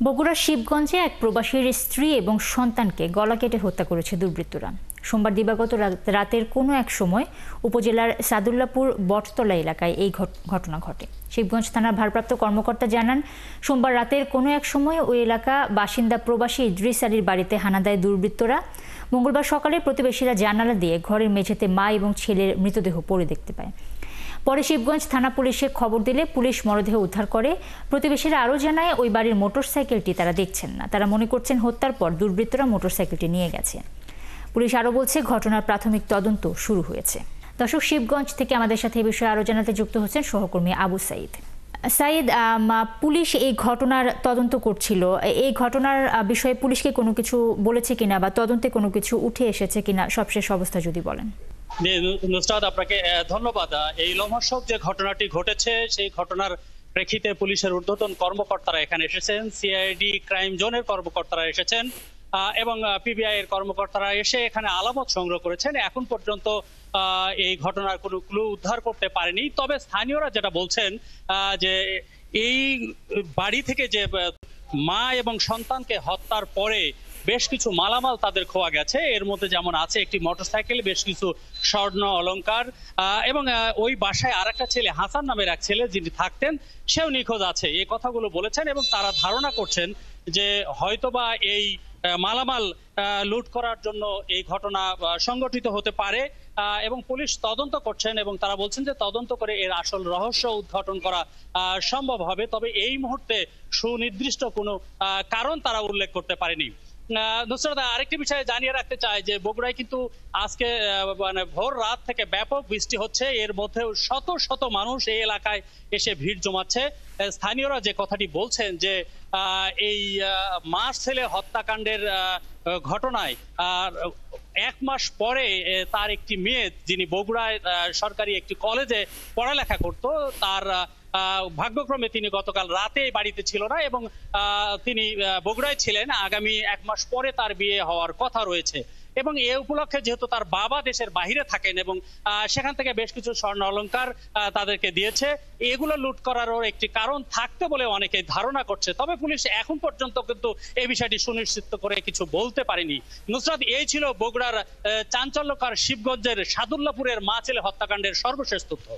বগুড়ার শিবগঞ্জে এক প্রবাসীর স্ত্রী এবং সন্তানকে গলা কেটে হত্যা করেছে দুর্বৃত্তরা। সোমবার দিবাগত রাতের কোনো এক সময় উপজেলার সাদুল্লাপুর বটতলা এলাকায় এই ঘটনা ঘটে। শিবগঞ্জ থানার ভারপ্রাপ্ত কর্মকর্তা জানান, সোমবার রাতের কোনো এক সময় ওই এলাকা বাসিন্দা প্রবাসী ইদ্রিস আলীর বাড়িতে হানা দেয় দুর্বৃত্তরা। মঙ্গলবার সকালে প্রতিবেশীরা জানালা দিয়ে ঘরের মেঝেতে মা এবং ছেলের মৃতদেহ পড়ে দেখতে পায়। পরে শিবগঞ্জ থানা পুলিশে খবর দিলে পুলিশ মরদেহ উদ্ধার করে। প্রতিবেশীরা আরও জানায়, ওই বাড়ির মোটরসাইকেলটি তারা দেখছেন না। তারা মনে করছেন হত্যার পর দুর্বৃত্তরা মোটরসাইকেলটি নিয়ে গেছে। পুলিশ আরও বলছে, ঘটনার প্রাথমিক তদন্ত শুরু হয়েছে। দর্শক, শিবগঞ্জ থেকে আমাদের সাথে এই বিষয়ে আরও জানাতে যুক্ত হচ্ছেন সহকর্মী আবু সাইদ। সাইদ, পুলিশ এই ঘটনার তদন্ত করছিল। এই ঘটনার বিষয়ে পুলিশকে কোনো কিছু বলেছে কিনা বা তদন্তে কোনো কিছু উঠে এসেছে কিনা, সবশেষ অবস্থা যদি বলেন। নুসরাত, আপনাকে ধন্যবাদ। এই লোমহর্ষক যে ঘটনাটি ঘটেছে সেই ঘটনার প্রেক্ষিতে পুলিশের ঊর্ধ্বতন কর্মকর্তারা এখানে এসেছেন, সিআইডি ক্রাইম জোনের কর্মকর্তারা এসেছেন এবং পিবিআই এর কর্মকর্তারা এসে এখানে আলামত সংগ্রহ করেছেন। এখন পর্যন্ত এই ঘটনার কোনো ক্লু উদ্ধার করতে পারেনি। তবে স্থানীয়রা যেটা বলছেন যে এই বাড়ি থেকে যে মা এবং সন্তানকে হত্যার পরে বেশ কিছু মালামাল তাদের খোয়া গেছে। এর মধ্যে যেমন আছে একটি মোটরসাইকেল, বেশ কিছু স্বর্ণ অলংকার এবং ওই বাসায় আরেকটা ছেলে, হাসান নামের এক ছেলে যিনি থাকতেন, সেও নিখোঁজ আছে, এই কথাগুলো বলেছেন। এবং তারা ধারণা করছেন যে হয়তোবা এই মালামাল লুট করার জন্য এই ঘটনা সংগঠিত হতে পারে এবং পুলিশ তদন্ত করছেন এবং তারা বলছেন যে তদন্ত করে এর আসল রহস্য উদ্ঘাটন করা সম্ভব হবে। তবে এই মুহূর্তে সুনির্দিষ্ট কোনো কারণ তারা উল্লেখ করতে পারেনি। নুসরাত, আরেকটি বিষয়ে জানিয়ে রাখতে চাই যে বগুড়ায় কিন্তু আজকে ভোর রাত থেকে ব্যাপক বৃষ্টি হচ্ছে। এর মধ্যেও শত শত মানুষ এই এলাকায় এসে ভিড় জমাচ্ছে। স্থানীয়রা যে কথাটি বলছেন যে এই মা ছেলে হত্যাকাণ্ডের ঘটনায় এক মাস পরে তার একটি মেয়ে, যিনি বগুড়ায় সরকারি একটি কলেজে পড়ালেখা করত, তার ভাগ্যক্রমে তিনি গতকাল রাতে বাড়িতে ছিল না এবং তিনি বগুড়ায় ছিলেন। আগামী এক মাস পরে তার বিয়ে হওয়ার কথা রয়েছে এবং এ উপলক্ষে যেহেতু তার বাবা দেশের বাহিরে থাকেন এবং সেখান থেকে বেশ কিছু স্বর্ণ অলংকার তাদেরকে দিয়েছে, এগুলো লুট করারও একটি কারণ থাকতে বলে অনেকে ধারণা করছে। তবে পুলিশ এখন পর্যন্ত কিন্তু এই বিষয়টি সুনিশ্চিত করে কিছু বলতে পারেনি। নুসরাত, এই ছিল বগুড়ার চাঞ্চল্যকর শিবগঞ্জের সাদুল্লাপুরের মা ছেলে হত্যাকাণ্ডের সর্বশেষ তথ্য।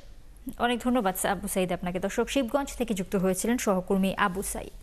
অনেক ধন্যবাদ আবু সাইদ আপনাকে। দর্শক, শিবগঞ্জ থেকে যুক্ত হয়েছিলেন সহকর্মী আবু সাইদ।